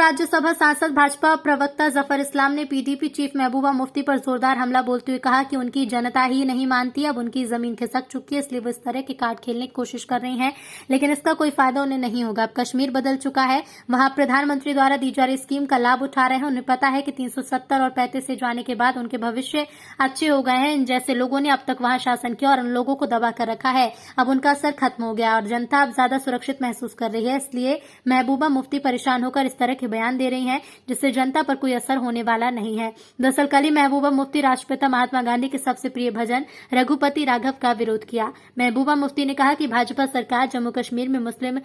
राज्यसभा सांसद भाजपा प्रवक्ता जफर इस्लाम ने पीडीपी चीफ महबूबा मुफ्ती पर जोरदार हमला बोलते हुए कहा कि उनकी जनता ही नहीं मानती, अब उनकी जमीन खिसक चुकी है, इसलिए वो इस तरह के कार्ड खेलने की कोशिश कर रही हैं, लेकिन इसका कोई फायदा उन्हें नहीं होगा। अब कश्मीर बदल चुका है, वहां प्रधानमंत्री द्वारा दी जा रही स्कीम का लाभ उठा रहे हैं। उन्हें पता है कि 370 और 35 से जाने के बाद उनके भविष्य अच्छे हो गए हैं। इन जैसे लोगों ने अब तक वहां शासन किया और उन लोगों को दबा कर रखा है। अब उनका असर खत्म हो गया और जनता अब ज्यादा सुरक्षित महसूस कर रही है, इसलिए महबूबा मुफ्ती परेशान होकर इस तरह के बयान दे रही हैं जिससे जनता पर कोई असर होने वाला नहीं है। दरअसल कल ही महबूबा मुफ्ती राष्ट्रपिता महात्मा गांधी के सबसे प्रिय भजन रघुपति राघव का विरोध किया। महबूबा मुफ्ती ने कहा कि भाजपा सरकार जम्मू कश्मीर में मुस्लिम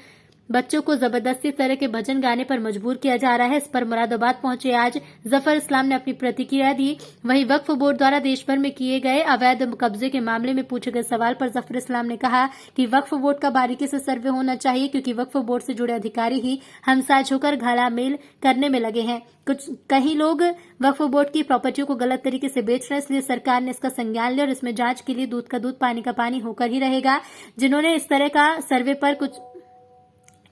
बच्चों को जबरदस्ती तरह के भजन गाने पर मजबूर किया जा रहा है। इस पर मुरादाबाद पहुंचे आज जफर इस्लाम ने अपनी प्रतिक्रिया दी। वहीं वक्फ बोर्ड द्वारा देश भर में किए गए अवैध कब्जे के मामले में पूछे गए सवाल पर जफर इस्लाम ने कहा कि वक्फ बोर्ड का बारीकी से सर्वे होना चाहिए, क्योंकि वक्फ बोर्ड से जुड़े अधिकारी ही हमसाज होकर घालामेल करने में लगे हैं। कई लोग वक्फ बोर्ड की प्रॉपर्टियों को गलत तरीके से बेच रहे हैं, इसलिए सरकार ने इसका संज्ञान लिया और इसमें जांच के लिए दूध का दूध पानी का पानी होकर ही रहेगा। जिन्होंने इस तरह का सर्वे पर कुछ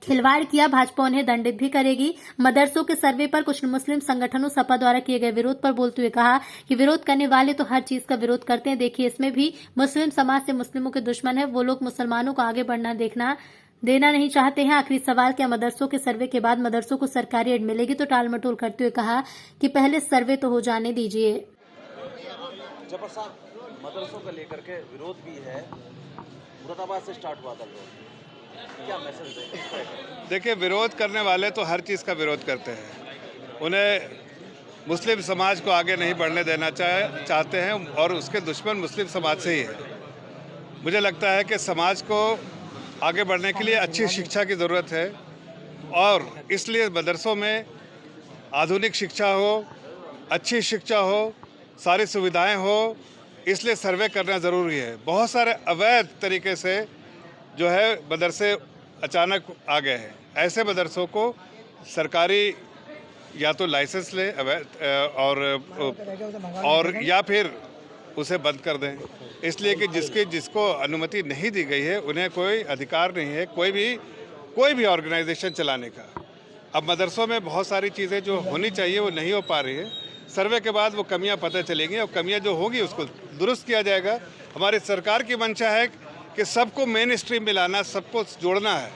खिलवाड़ किया, भाजपा उन्हें दंडित भी करेगी। मदरसों के सर्वे पर कुछ मुस्लिम संगठनों सपा द्वारा किए गए विरोध पर बोलते हुए कहा कि विरोध करने वाले तो हर चीज का विरोध करते हैं। देखिए, इसमें भी मुस्लिम समाज से मुस्लिमों के दुश्मन है। वो लोग मुसलमानों को आगे बढ़ना देना नहीं चाहते हैं। आखिरी सवाल, क्या मदरसों के सर्वे के बाद मदरसों को सरकारी एड मिलेगी? तो टालमटोल करते हुए कहा कि पहले सर्वे तो हो जाने दीजिए। जफर साहब, मदरसों को लेकर के विरोध भी है, मुरादाबाद से स्टार्ट हुआ था विरोध, क्या मैसेज दें? देखिए, विरोध करने वाले तो हर चीज़ का विरोध करते हैं। उन्हें मुस्लिम समाज को आगे नहीं बढ़ने देना चाहते हैं और उसके दुश्मन मुस्लिम समाज से ही है। मुझे लगता है कि समाज को आगे बढ़ने के लिए अच्छी शिक्षा की ज़रूरत है और इसलिए मदरसों में आधुनिक शिक्षा हो, अच्छी शिक्षा हो, सारी सुविधाएं हो, इसलिए सर्वे करना ज़रूरी है। बहुत सारे अवैध तरीके से जो है मदरसे अचानक आ गए हैं। ऐसे मदरसों को सरकारी या तो लाइसेंस ले और या फिर उसे बंद कर दें, इसलिए कि जिसको अनुमति नहीं दी गई है उन्हें कोई अधिकार नहीं है कोई भी ऑर्गेनाइजेशन चलाने का। अब मदरसों में बहुत सारी चीज़ें जो होनी चाहिए वो नहीं हो पा रही है। सर्वे के बाद वो कमियां पता चलेंगी और कमियां जो होगी उसको दुरुस्त किया जाएगा। हमारी सरकार की मंशा है कि सबको मेन स्ट्रीम में लाना, सबको जोड़ना है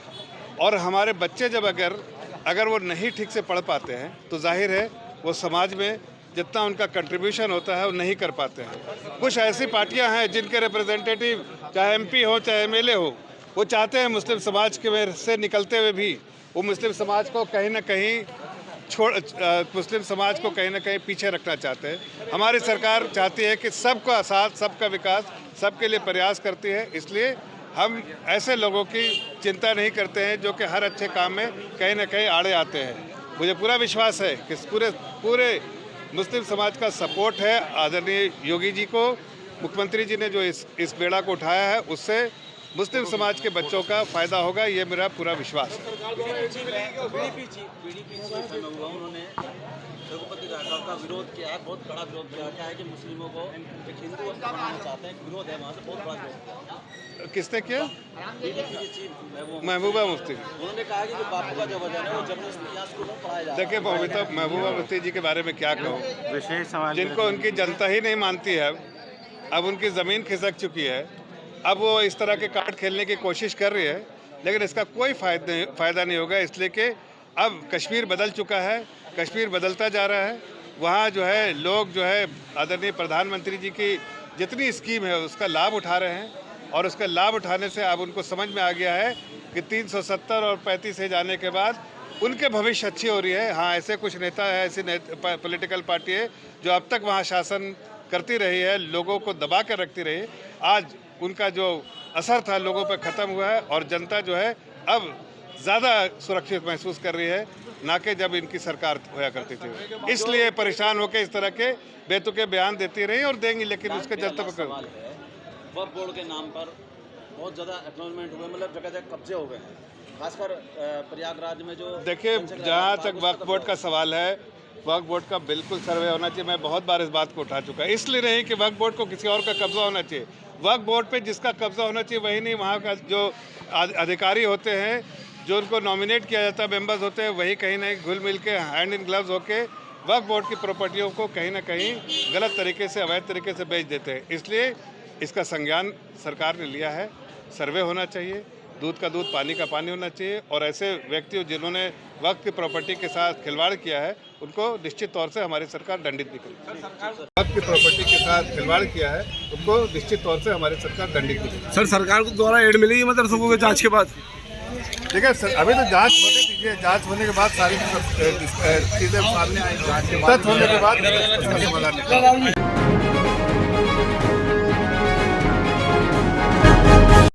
और हमारे बच्चे जब अगर वो नहीं ठीक से पढ़ पाते हैं तो जाहिर है वो समाज में जितना उनका कंट्रीब्यूशन होता है वो नहीं कर पाते हैं। कुछ ऐसी पार्टियां हैं जिनके रिप्रेजेंटेटिव चाहे एमपी हो चाहे एमएलए हो, वो चाहते हैं मुस्लिम समाज के से निकलते हुए भी वो मुस्लिम समाज को कहीं ना कहीं मुस्लिम समाज को कहीं ना कहीं पीछे रखना चाहते हैं। हमारी सरकार चाहती है कि सबका साथ, सबका विकास, सबके लिए प्रयास करती है, इसलिए हम ऐसे लोगों की चिंता नहीं करते हैं जो कि हर अच्छे काम में कहीं ना कहीं आड़े आते हैं। मुझे पूरा विश्वास है कि पूरे मुस्लिम समाज का सपोर्ट है। आदरणीय योगी जी को, मुख्यमंत्री जी ने जो इस बेड़ा को उठाया है उससे मुस्लिम समाज के बच्चों का फ़ायदा होगा, ये मेरा पूरा विश्वास है। उन्होंने रघुपति राघव का विरोध किया है, बहुत बड़ा विरोध किया। क्या है कि मुस्लिमों को एक हिंदू बनाना चाहते हैं, विरोध है वहाँ से, बहुत बड़ा विरोध। किसने किया? महबूबा मुफ्ती। उन्होंने कहा कि जो बापू का जो वजन है वो जबरदस्ती स्कूल में पढ़ाया जा रहा है। देखिए, महबूबा मुफ्ती जी के बारे में क्या कहूँ, विशेष सवाल जिनको उनकी जनता ही नहीं मानती है। अब उनकी ज़मीन खिसक चुकी है, अब वो इस तरह के कार्ड खेलने की कोशिश कर रही है, लेकिन इसका कोई फ़ायदा नहीं होगा, इसलिए कि अब कश्मीर बदल चुका है, कश्मीर बदलता जा रहा है। वहाँ जो है लोग जो है आदरणीय प्रधानमंत्री जी की जितनी स्कीम है उसका लाभ उठा रहे हैं और उसका लाभ उठाने से अब उनको समझ में आ गया है कि 370 और 35 से जाने के बाद उनके भविष्य अच्छी हो रही है। हाँ, ऐसे कुछ नेता है, ऐसी पॉलिटिकल पार्टी है जो अब तक वहाँ शासन करती रही है, लोगों को दबा कर रखती रही है। आज उनका जो असर था लोगों पर ख़त्म हुआ है और जनता जो है अब ज़्यादा सुरक्षित महसूस कर रही है, ना कि जब इनकी सरकार होया करती थी। इसलिए परेशान होकर इस तरह के बेतुके बयान देती रही और देंगी, लेकिन उसके जनता पर वक्फ बोर्ड के नाम पर बहुत ज़्यादा एक्नॉलेजमेंट हुए, मतलब जगह जगह कब्जे हो गए हैं, खासकर प्रयागराज में। जो देखिए, जहाँ तक वक्फ बोर्ड का सवाल है, वक्फ बोर्ड का बिल्कुल सर्वे होना चाहिए। मैं बहुत बार इस बात को उठा चुका है, इसलिए नहीं कि वक्फ बोर्ड को किसी और का कब्जा होना चाहिए। वक्फ बोर्ड पे जिसका कब्जा होना चाहिए वही नहीं, वहाँ का जो अधिकारी होते हैं, जो उनको नॉमिनेट किया जाता है मेंबर्स होते हैं वही कहीं ना कहीं घुल मिल के हैंड इन ग्लव्स होके वक्फ बोर्ड की प्रॉपर्टियों को कहीं ना कहीं गलत तरीके से अवैध तरीके से बेच देते हैं। इसलिए इसका संज्ञान सरकार ने लिया है। सर्वे होना चाहिए, दूध का दूध पानी का पानी होना चाहिए और ऐसे व्यक्ति जिन्होंने वक्फ की प्रॉपर्टी के साथ खिलवाड़ किया है उनको निश्चित तौर से हमारी सरकार दंडित भी करेगी। वक्फ की प्रॉपर्टी के साथ खिलवाड़ किया है उनको निश्चित तौर से हमारी सरकार दंडित भी करेगी। सर सरकार को द्वारा एड मिलेगी मदरसों को जांच के बाद? देखिए सर, अभी तो जांच होने दीजिए, जांच होने के बाद सारी चीज़ें सामने आएंगी, तथ्य होने के बाद उसका समाधान निकालेंगे।